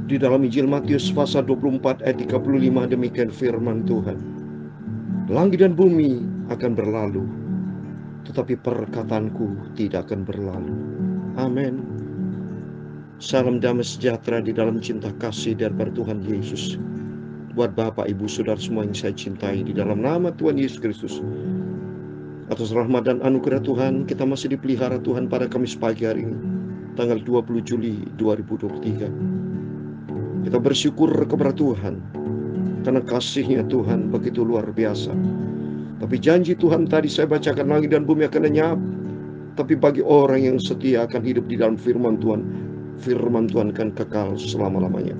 Di dalam Injil Matius pasal 24 ayat 35 demikian firman Tuhan. Langit dan bumi akan berlalu, tetapi perkataanku tidak akan berlalu. Amin. Salam damai sejahtera di dalam cinta kasih daripada Tuhan Yesus. Buat Bapak, Ibu, Saudara semua yang saya cintai, di dalam nama Tuhan Yesus Kristus, atas rahmat dan anugerah Tuhan, kita masih dipelihara Tuhan pada Kamis pagi hari ini, tanggal 20 Juli 2023. Kita bersyukur kepada Tuhan, karena kasih-Nya Tuhan begitu luar biasa. Tapi janji Tuhan tadi saya bacakan, langit dan bumi akan lenyap, tapi bagi orang yang setia akan hidup di dalam firman Tuhan, firman Tuhan akan kekal selama-lamanya.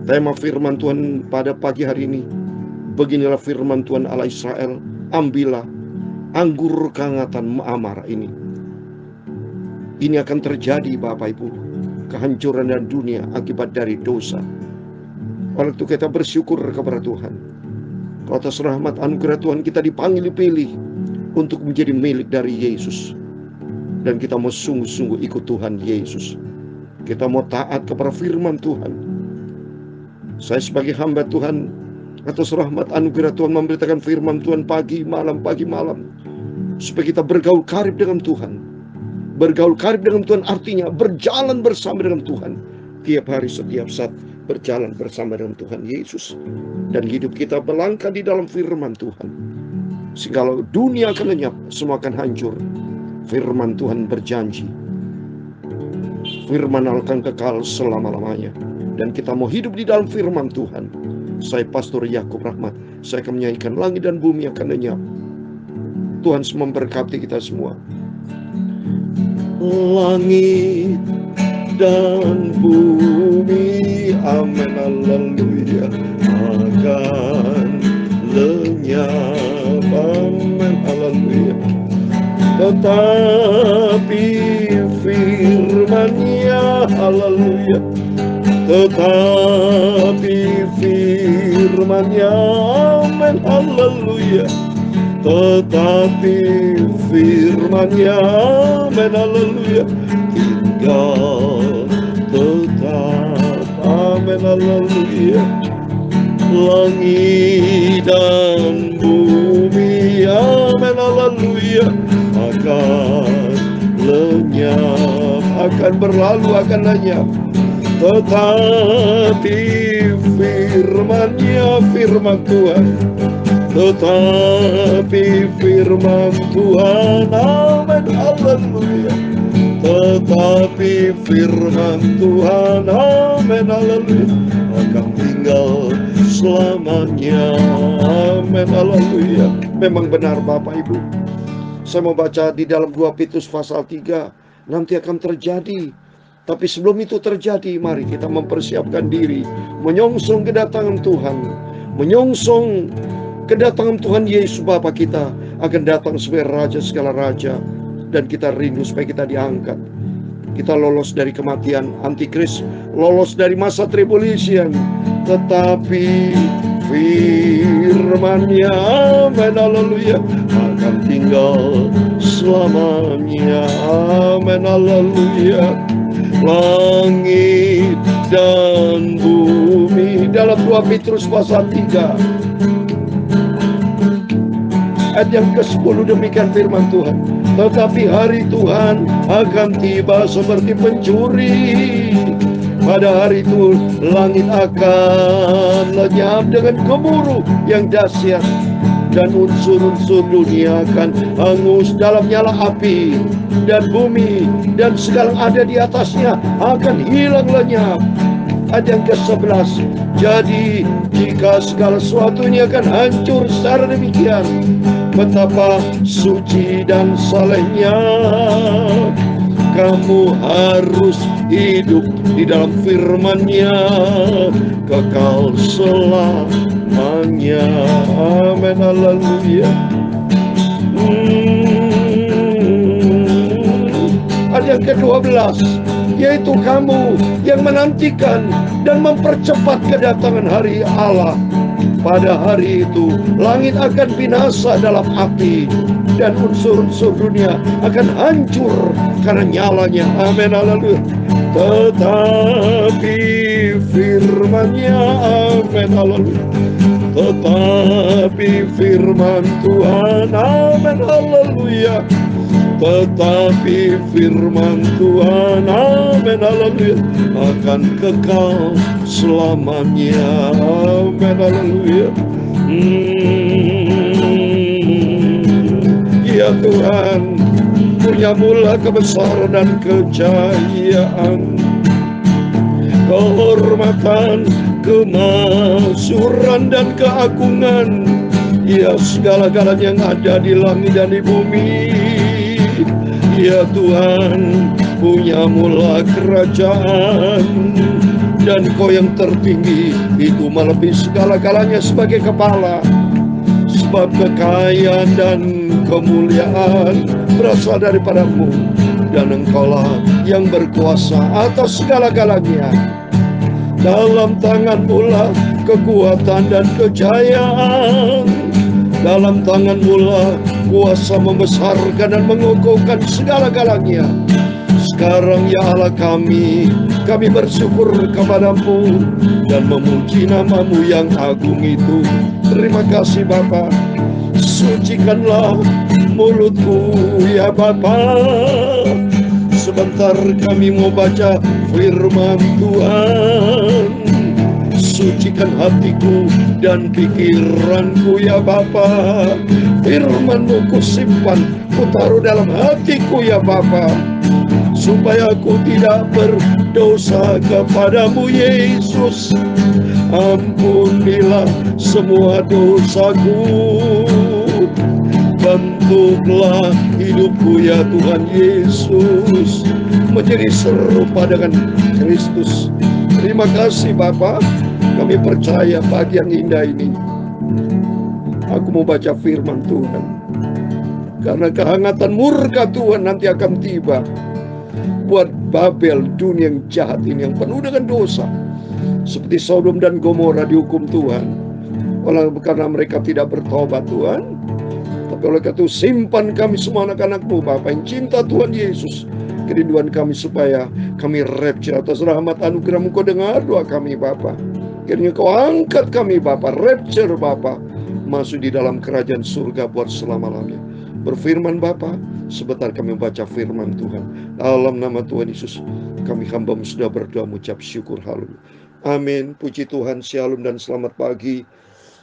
Tema firman Tuhan pada pagi hari ini, beginilah firman Tuhan Allah Israel, ambillah anggur kehangatan amarah ini. Ini akan terjadi Bapak Ibu, kehancuran dan dunia akibat dari dosa. Oleh itu kita bersyukur kepada Tuhan. Atas rahmat anugerah Tuhan kita dipanggil dipilih untuk menjadi milik dari Yesus. Dan kita mau sungguh-sungguh ikut Tuhan Yesus. Kita mau taat kepada firman Tuhan. Saya sebagai hamba Tuhan, atas rahmat anugerah Tuhan memberitakan firman Tuhan pagi malam, supaya kita bergaul karib dengan Tuhan. Bergaul karib dengan Tuhan artinya berjalan bersama dengan Tuhan tiap hari, setiap saat berjalan bersama dengan Tuhan Yesus. Dan hidup kita melangkah di dalam firman Tuhan. Sehingga kalau dunia akan lenyap, semua akan hancur. Firman Tuhan berjanji, firman akan kekal selama-lamanya. Dan kita mau hidup di dalam firman Tuhan. Saya Pastor Yakub Rahmat, saya akan menyanyikan langit dan bumi akan lenyap. Tuhan memberkati kita semua. Langit dan bumi, amin, haleluya, akan lenyap, amin, haleluya. Tetapi firman-Nya, haleluya, tetapi firman-Nya, amin, haleluya, tetapi firman-Nya, amin, haleluya, tinggal tetap, amin, haleluya. Langit dan bumi, amin, haleluya, akan lenyap, akan berlalu, akan lenyap. Tetapi firman-Nya, firman Tuhan, tetapi firman Tuhan, amin, haleluya, tetapi firman Tuhan, amin, haleluya, akan tinggal selamanya, amin, haleluya. Memang benar Bapak Ibu. Saya mau baca di dalam 2 Petrus pasal 3, nanti akan terjadi. Tapi sebelum itu terjadi, mari kita mempersiapkan diri, menyongsong kedatangan Tuhan, menyongsong kedatangan Tuhan Yesus Bapa kita akan datang sebagai Raja segala Raja. Dan kita rindu supaya kita diangkat. Kita lolos dari kematian antikris, lolos dari masa tribulation. Tetapi firman-Nya, amin, haleluya, akan tinggal selamanya, amin, haleluya. Langit dan bumi, dalam 2 Petrus pasal 3 ayat yang ke-10 demikian firman Tuhan. Tetapi hari Tuhan akan tiba seperti pencuri. Pada hari itu langit akan lenyap dengan gemuruh yang dahsyat, dan unsur-unsur dunia akan hangus dalam nyala api, dan bumi dan segala yang ada di atasnya akan hilang lenyap. Ayat yang ke-11, jadi jika segala sesuatunya akan hancur secara demikian, betapa suci dan salehnya kamu harus hidup di dalam firman-Nya kekal selamanya, amin, haleluya. Ayat yang ke-12, yaitu kamu yang menantikan dan mempercepat kedatangan hari Allah. pada hari itu langit akan binasa dalam api, dan unsur-unsur dunia akan hancur karena nyalanya. Amin, haleluya. Tetapi firman-Nya, amin, haleluya. Tetapi firman Tuhan, amin, haleluya. Tetapi firman Tuhan, amin, haleluya, akan kekal selamanya. Amin, haleluya. Ya Tuhan, punya mula kebesaran dan kejayaan, kehormatan, kemasyhuran dan keagungan. Ya, segala-galanya yang ada di langit dan di bumi. Ya Tuhan, punya mula kerajaan, dan Kau yang tertinggi itu melebihi segala-galanya sebagai kepala. Sebab kekayaan dan kemuliaan berasal daripada-Mu, dan Engkaulah yang berkuasa atas segala-galanya. Dalam tangan-Mu lah kekuatan dan kejayaan. Dalam tangan-Mu lah kuasa membesarkan dan mengukuhkan segala-galanya. Sekarang ya Allah kami bersyukur kepada-Mu dan memuji nama-Mu yang agung itu. Terima kasih Bapa. Sucikanlah mulutku ya Bapa. Sebentar kami mau baca firman Tuhan. Sucikan hatiku dan pikiranku ya Bapa. Firman-Mu ku simpan, ku taruh dalam hatiku ya Bapa, supaya aku tidak berdosa kepada-Mu Yesus. Ampunilah semua dosaku. Bentuklah hidupku ya Tuhan Yesus, menjadi serupa dengan Kristus. Terima kasih Bapa. Kami percaya pagi yang indah ini aku mau baca firman Tuhan, karena kehangatan murka Tuhan nanti akan tiba buat Babel, dunia yang jahat ini, yang penuh dengan dosa. Seperti Sodom dan Gomora dihukum Tuhan karena mereka tidak bertobat Tuhan. Tapi oleh karena itu simpan kami semua anak-anak-Mu Bapa yang cinta Tuhan Yesus. Kerinduan kami supaya kami rapture atas rahmat anugerah-Mu. Kau dengar doa kami Bapa. Kiranya Kau angkat kami Bapa, rapture Bapa, masuk di dalam kerajaan surga buat selama-lamanya. Berfirman Bapa, sebentar kami membaca firman Tuhan. Dalam nama Tuhan Yesus, kami hamba-Mu sudah berdoa mengucap syukur. Haleluya. Amin. Puji Tuhan, shalom dan selamat pagi.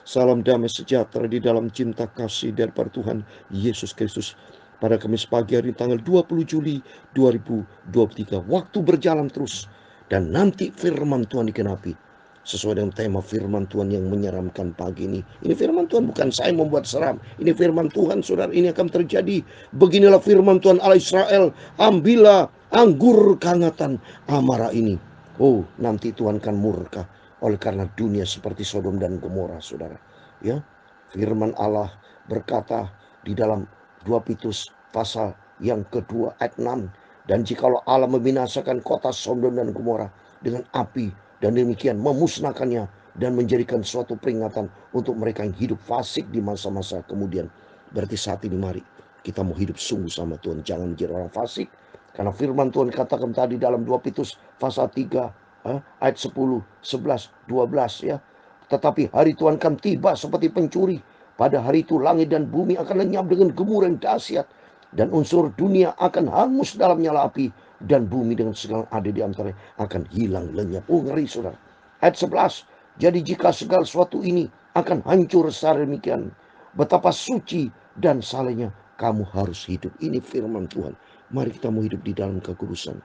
Salam damai sejahtera di dalam cinta kasih daripada Tuhan Yesus Kristus. Pada Kamis pagi hari tanggal 20 Juli 2023. Waktu berjalan terus, dan nanti firman Tuhan dikenapi sesuai dengan tema firman Tuhan yang menyeramkan pagi ini. Ini firman Tuhan, bukan saya membuat seram. Ini firman Tuhan, saudara, ini akan terjadi. Beginilah firman Tuhan Allah Israel, ambillah anggur kehangatan amarah ini. Oh, nanti Tuhan akan murka oleh karena dunia seperti Sodom dan Gomora, saudara. Ya, firman Allah berkata di dalam 2 Petrus pasal yang kedua ayat 6. Dan jikalau Allah membinasakan kota Sodom dan Gomora dengan api, dan demikian memusnahkannya dan menjadikan suatu peringatan untuk mereka yang hidup fasik di masa-masa kemudian. Berarti saat ini mari kita mau hidup sungguh sama Tuhan. Jangan menjadi orang fasik. Karena firman Tuhan katakan tadi dalam 2 Petrus pasal 3 ayat 10, 11, 12 ya. Tetapi hari Tuhan akan tiba seperti pencuri. Pada hari itu langit dan bumi akan lenyap dengan gemuruh yang dahsyat, dan unsur dunia akan hangus dalam nyala api, dan bumi dengan segala ada di antaranya akan hilang lenyap. Oh, ngeri saudara. Ayat 11. Jadi jika segala sesuatu ini akan hancur secara demikian, betapa suci dan salehnya kamu harus hidup. Ini firman Tuhan. Mari kita mau hidup di dalam kekudusan,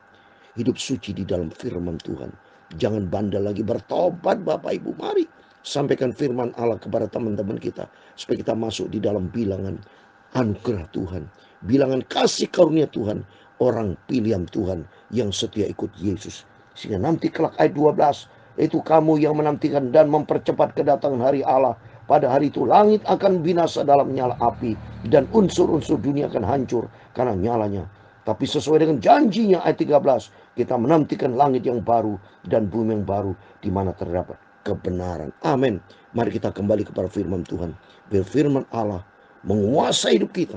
hidup suci di dalam firman Tuhan. Jangan bandel lagi, bertobat Bapak Ibu. Mari sampaikan firman Allah kepada teman-teman kita, supaya kita masuk di dalam bilangan anugerah Tuhan, bilangan kasih karunia Tuhan, orang pilihan Tuhan yang setia ikut Yesus. Sehingga nanti kelak ayat 12, itu kamu yang menantikan dan mempercepat kedatangan hari Allah. Pada hari itu langit akan binasa dalam nyala api, dan unsur-unsur dunia akan hancur karena nyalanya. Tapi sesuai dengan janjinya ayat 13, kita menantikan langit yang baru dan bumi yang baru, di mana terdapat kebenaran. Amin. Mari kita kembali kepada firman Tuhan. Biar firman Allah menguasai hidup kita.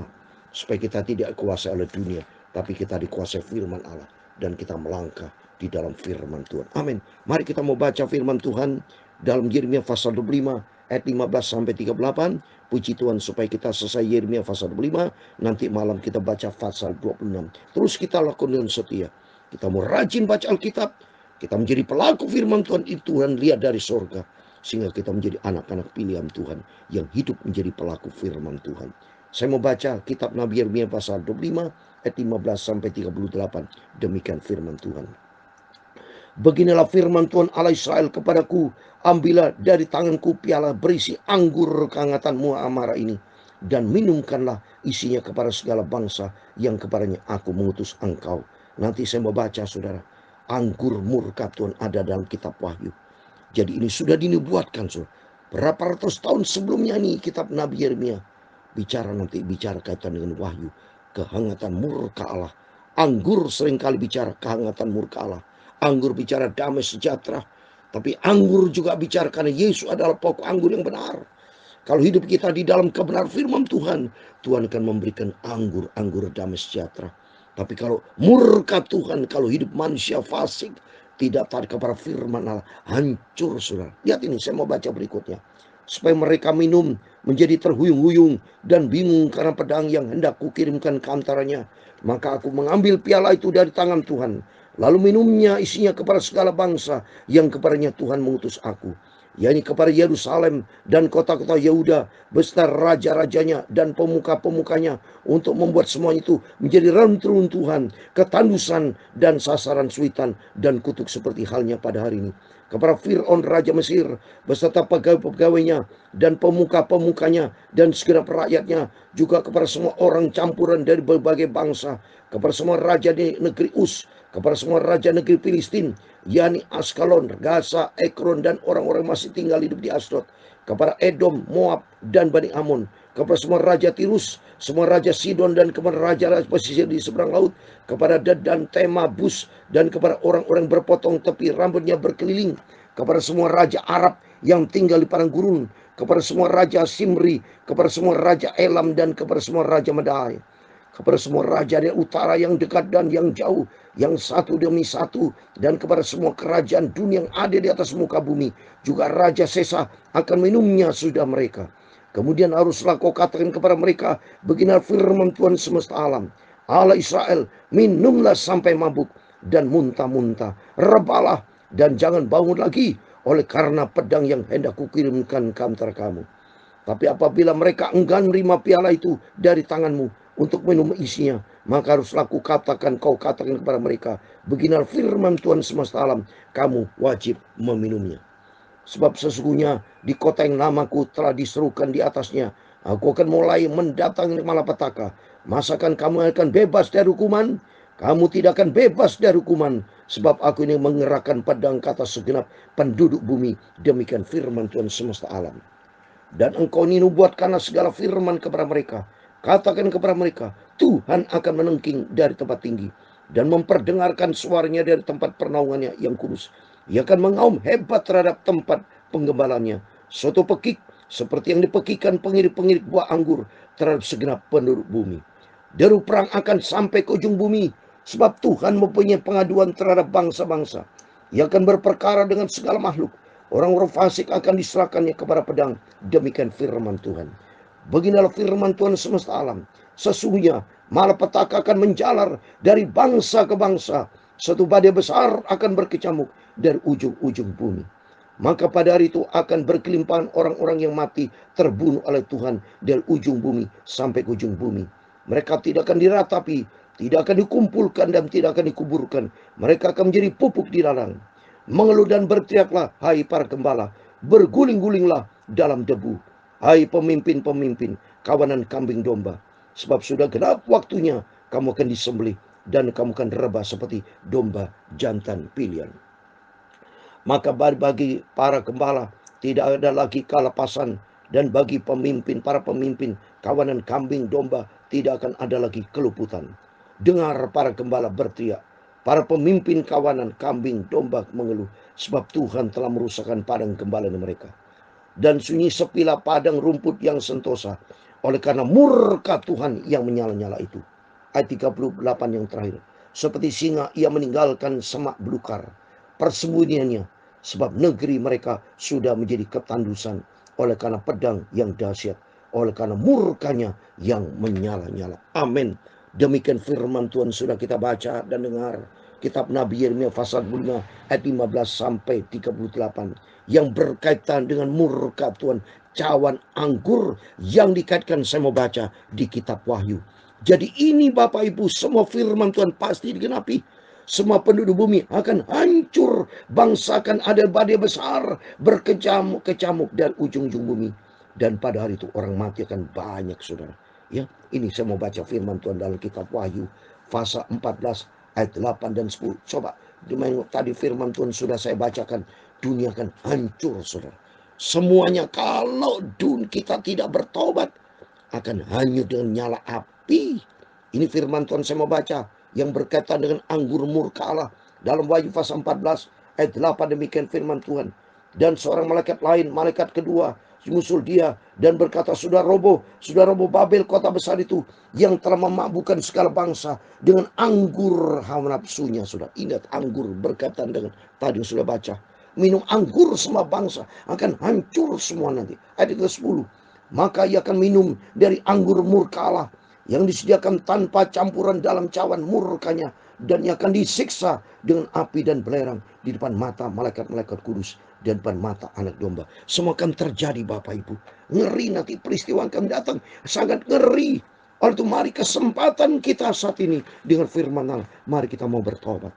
Supaya kita tidak dikuasai oleh dunia, tapi kita dikuasai firman Allah. Dan kita melangkah di dalam firman Tuhan. Amin. Mari kita mau baca firman Tuhan dalam Yeremia pasal 25 ayat 15 sampai 38. Puji Tuhan supaya kita selesai Yeremia pasal 25. Nanti malam kita baca pasal 26. Terus kita lakukan dengan setia. Kita mau rajin baca Alkitab. Kita menjadi pelaku firman Tuhan itu, Tuhan lihat dari sorga. Sehingga kita menjadi anak-anak pilihan Tuhan yang hidup menjadi pelaku firman Tuhan. Saya mau baca kitab Nabi Yeremia pasal 25 ayat 15 sampai 38. Demikian firman Tuhan. Beginilah firman Tuhan Allah Israel kepadaku, ambillah dari tanganku piala berisi anggur kehangatanmu amarah ini, dan minumkanlah isinya kepada segala bangsa yang kepadanya aku mengutus engkau. Nanti saya mau baca, saudara. Anggur murka Tuhan ada dalam kitab Wahyu. Jadi ini sudah dinubuatkan, saudara. Berapa ratus tahun sebelumnya ini kitab Nabi Yeremia bicara kaitan dengan Wahyu, kehangatan murka Allah. Anggur seringkali bicara kehangatan murka Allah. Anggur bicara damai sejahtera. Tapi anggur juga bicara karena Yesus adalah pokok anggur yang benar. Kalau hidup kita di dalam kebenaran firman Tuhan, Tuhan akan memberikan anggur damai sejahtera. Tapi kalau murka Tuhan, kalau hidup manusia fasik, tidak taat kepada firman Allah, hancur, saudara. Lihat ini, saya mau baca berikutnya. Supaya mereka minum menjadi terhuyung-huyung dan bingung karena pedang yang hendak kukirimkan ke antaranya. Maka aku mengambil piala itu dari tangan Tuhan, lalu minumnya isinya kepada segala bangsa yang kepadanya Tuhan mengutus aku, yakni kepada Yerusalem dan kota-kota Yehuda beserta raja-rajanya dan pemuka-pemukanya, untuk membuat semuanya itu menjadi reruntuhan, ketandusan dan sasaran suitan dan kutuk seperti halnya pada hari ini. Kepada Fir'aun raja Mesir beserta pegawai-pegawainya dan pemuka-pemukanya dan segenap rakyatnya, juga kepada semua orang campuran dari berbagai bangsa, kepada semua raja di negeri Us, kepada semua raja negeri Filistin, yakni Askalon, Gaza, Ekron, dan orang-orang masih tinggal hidup di Asdod, kepada Edom, Moab, dan Bani Amon, kepada semua raja Tirus, semua raja Sidon, dan kepada raja-raja pesisir di seberang laut, kepada Dedan, Tema, Bus, dan kepada orang-orang berpotong tepi rambutnya berkeliling, kepada semua raja Arab yang tinggal di padang gurun, kepada semua raja Simri, kepada semua raja Elam, dan kepada semua raja Medai, kepada semua raja dari utara yang dekat dan yang jauh, yang satu demi satu, dan kepada semua kerajaan dunia yang ada di atas muka bumi, juga raja Sesa akan minumnya sudah mereka. Kemudian haruslah kau katakan kepada mereka, beginilah firman Tuhan semesta alam, Allah Israel, minumlah sampai mabuk dan muntah-muntah, rebalah dan jangan bangun lagi, oleh karena pedang yang hendak kukirimkan ke antara kamu. Tapi apabila mereka enggan menerima piala itu dari tanganmu untuk minum isinya, maka haruslah kau katakan kepada mereka, beginilah firman Tuhan semesta alam, kamu wajib meminumnya. Sebab sesungguhnya di kota yang namaku telah diserukan di atasnya, aku akan mulai mendatangi malapetaka. Masakan kamu akan bebas dari hukuman? Kamu tidak akan bebas dari hukuman, sebab aku ini mengerahkan pedang ke atas segenap penduduk bumi. Demikian firman Tuhan semesta alam. Dan engkau ini nubuatkanlah segala firman kepada mereka. Katakan kepada mereka, Tuhan akan menengking dari tempat tinggi dan memperdengarkan suaranya dari tempat pernaungannya yang kudus. Ia akan mengaum hebat terhadap tempat penggembalanya. Suatu pekik seperti yang dipekikan pengirik-pengirik buah anggur terhadap segenap penduduk bumi. Deru perang akan sampai ke ujung bumi, sebab Tuhan mempunyai pengaduan terhadap bangsa-bangsa. Ia akan berperkara dengan segala makhluk. Orang-orang fasik akan diserahkannya kepada pedang. Demikian firman Tuhan. Beginilah firman Tuhan semesta alam. Sesungguhnya malapetaka akan menjalar dari bangsa ke bangsa. Satu badai besar akan berkecamuk dari ujung-ujung bumi. Maka pada hari itu akan berkelimpahan orang-orang yang mati terbunuh oleh Tuhan dari ujung bumi sampai ke ujung bumi. Mereka tidak akan diratapi, tidak akan dikumpulkan, dan tidak akan dikuburkan. Mereka akan menjadi pupuk di ladang. Mengeluh dan berteriaklah, hai para gembala, berguling-gulinglah dalam debu, hai pemimpin-pemimpin, kawanan kambing domba. Sebab sudah genap waktunya, kamu akan disembelih, dan kamu akan rebah seperti domba jantan pilihan. Maka bagi para gembala tidak ada lagi kelepasan, dan bagi para pemimpin kawanan kambing domba tidak akan ada lagi keluputan. Dengar para gembala berteriak, para pemimpin kawanan kambing domba mengeluh, sebab Tuhan telah merusakkan padang gembala mereka. dan sunyi sepilah padang rumput yang sentosa, oleh karena murka Tuhan yang menyala-nyala itu. Ayat 38 yang terakhir. Seperti singa ia meninggalkan semak belukar, persembunyiannya, sebab negeri mereka sudah menjadi ketandusan, oleh karena pedang yang dahsyat, oleh karena murkanya yang menyala-nyala. Amin. Demikian firman Tuhan sudah kita baca dan dengar. Kitab Nabi Yeremia pasal 5 ayat 15 sampai 38 yang berkaitan dengan murka Tuhan, cawan anggur yang dikaitkan, saya mau baca di kitab Wahyu. Jadi ini Bapak Ibu, semua firman Tuhan pasti digenapi. Semua penduduk bumi akan hancur, bangsa akan ada badai besar berkecamuk-kecamuk dan ujung-ujung bumi. Dan pada hari itu orang mati akan banyak, saudara. Ya, ini saya mau baca firman Tuhan dalam kitab Wahyu pasal 14 ayat 8 dan 10. Coba, tadi firman Tuhan sudah saya bacakan. Dunia akan hancur, saudara. Semuanya kalau kita tidak bertobat akan hanyut dengan nyala api. Ini firman Tuhan saya mau baca yang berkaitan dengan anggur murka Allah dalam Wahyu pasal 14 ayat 8. Demikian firman Tuhan. Dan seorang malaikat lain, malaikat kedua, menyusul dia dan berkata, sudah roboh Babel, kota besar itu yang telah memabukkan segala bangsa dengan anggur hawa nafsunya. Sudah ingat anggur berkaitan dengan tadi sudah baca. Minum anggur semua bangsa akan hancur semua nanti. Ayat ke-10. Maka ia akan minum dari anggur murka Allah yang disediakan tanpa campuran dalam cawan murkanya, dan ia akan disiksa dengan api dan belerang di depan mata malaikat-malaikat kudus dan depan mata anak domba. Semua akan terjadi Bapak Ibu. Ngeri nanti peristiwa akan datang, sangat ngeri. Oleh itu mari kesempatan kita saat ini dengan firman Allah, mari kita mau bertobat.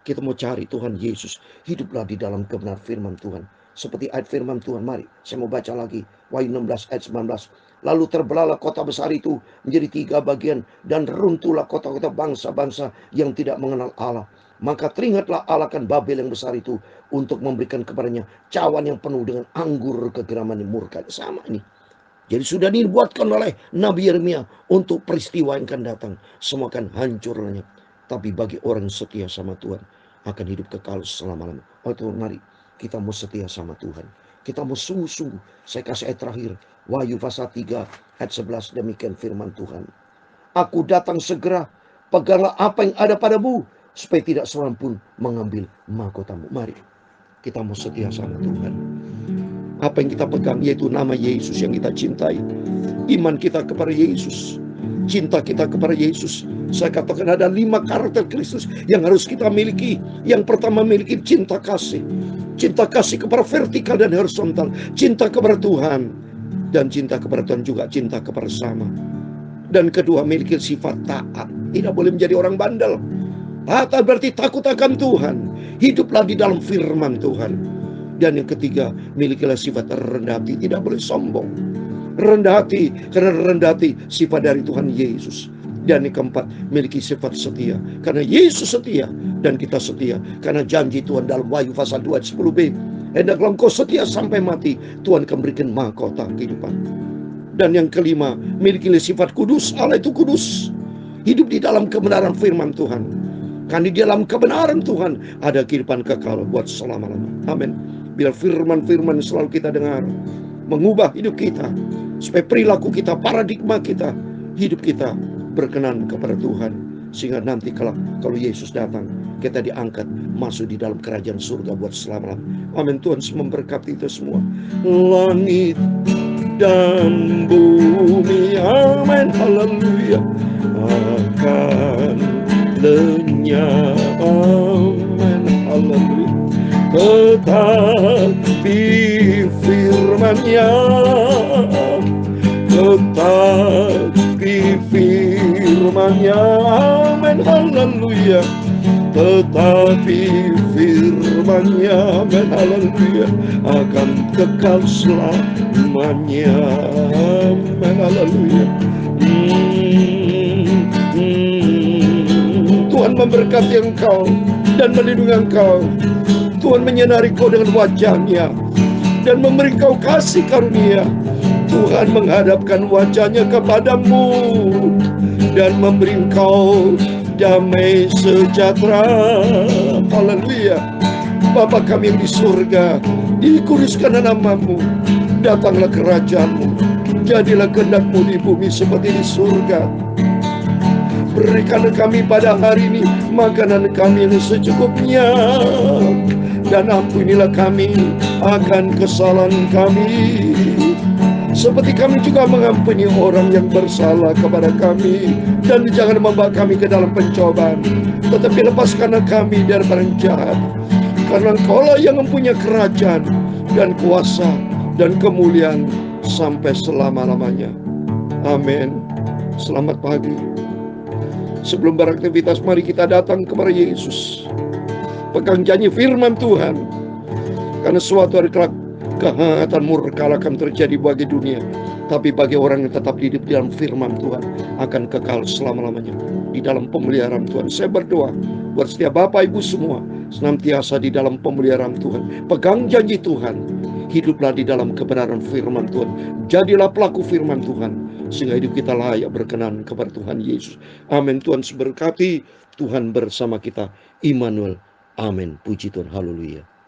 Kita mau cari Tuhan Yesus. Hiduplah di dalam kebenaran firman Tuhan. Seperti ayat firman Tuhan, mari saya mau baca lagi. Wahyu 16 ayat 19. Lalu terbelahlah kota besar itu menjadi 3 bagian, dan runtuhlah kota-kota bangsa-bangsa yang tidak mengenal Allah. Maka teringatlah Allah akan Babel yang besar itu, untuk memberikan kepadanya cawan yang penuh dengan anggur kegeraman yang murka. Sama ini. Jadi sudah dibuatkan oleh Nabi Yeremia untuk peristiwa yang akan datang. Semua akan hancur lenyap. Tapi bagi orang setia sama Tuhan akan hidup kekal selama-lamanya. Oh Tuhan, mari kita mau setia sama Tuhan. Kita mau sungguh-sungguh. Saya kasih ayat terakhir. Wahyu pasal 3 ayat 11. Demikian firman Tuhan. Aku datang segera. Peganglah apa yang ada padamu, supaya tidak seorang pun mengambil mahkotamu. Mari kita mau setia sama Tuhan. Apa yang kita pegang yaitu nama Yesus yang kita cintai. Iman kita kepada Yesus. Cinta kita kepada Yesus. Saya katakan ada 5 karakter Kristus yang harus kita miliki. Yang pertama, miliki cinta kasih. Cinta kasih kepada vertikal dan horizontal. Cinta kepada Tuhan. Dan cinta kepada Tuhan juga cinta kepada sama. Dan kedua, miliki sifat taat. Tidak boleh menjadi orang bandel. Taat berarti takut akan Tuhan. Hiduplah di dalam firman Tuhan. Dan yang ketiga, milikilah sifat rendah hati. Tidak boleh sombong. Rendah hati, karena rendah hati sifat dari Tuhan Yesus. Dan yang keempat, miliki sifat setia, karena Yesus setia dan kita setia. Karena janji Tuhan dalam Wahyu pasal 2 ayat 10b, hendaklah engkau setia sampai mati, Tuhan akan berikan mahkota kehidupan. Dan yang kelima, milikilah sifat kudus. Allah itu kudus. Hidup di dalam kebenaran firman Tuhan. Karena di dalam kebenaran Tuhan ada kehidupan kekal buat selama-lamanya. Amin. Bila firman-firman selalu kita dengar, mengubah hidup kita, supaya perilaku kita, paradigma kita, hidup kita berkenan kepada Tuhan. Sehingga nanti kalau Yesus datang, kita diangkat masuk di dalam kerajaan surga buat selama-lamanya. Amin. Tuhan memberkati itu semua. Langit dan bumi, amin, haleluya, akan lenyap, amin, haleluya. Tetapi firman-Nya, tetapi firman-Nya, amin, haleluya. Tetapi firman-Nya, amin, haleluya, akan kekal selamanya, amin, haleluya. Tuhan memberkati engkau dan melindungi engkau. Tuhan menyinari kau dengan wajah-Nya dan memberi kau kasih karunia. Tuhan menghadapkan wajah-Nya kepadamu dan memberi kau damai sejahtera. Haleluya. Bapa kami yang di surga, dikuduskan nama-Mu. Datanglah kerajaan-Mu, jadilah kehendak-Mu di bumi seperti di surga. Berikanlah kami pada hari ini makanan kami yang secukupnya, dan ampunilah kami akan kesalahan kami, seperti kami juga mengampuni orang yang bersalah kepada kami. Dan jangan membawa kami ke dalam pencobaan, tetapi lepaskanlah kami dari barang jahat. Karena Engkaulah yang mempunyai kerajaan dan kuasa dan kemuliaan sampai selama-lamanya. Amin. Selamat pagi. Sebelum beraktivitas, mari kita datang kepada Yesus. Pegang janji firman Tuhan. Karena suatu hari kelak kehangatan murka akan terjadi bagi dunia, tapi bagi orang yang tetap hidup di dalam firman Tuhan akan kekal selama-lamanya di dalam pemeliharaan Tuhan. Saya berdoa buat setiap Bapak Ibu semua senantiasa di dalam pemeliharaan Tuhan. Pegang janji Tuhan, hiduplah di dalam kebenaran firman Tuhan. Jadilah pelaku firman Tuhan, sehingga hidup kita layak berkenan kepada Tuhan Yesus. Amin. Tuhan berkati, Tuhan bersama kita. Immanuel. Amin. Puji Tuhan. Haleluya.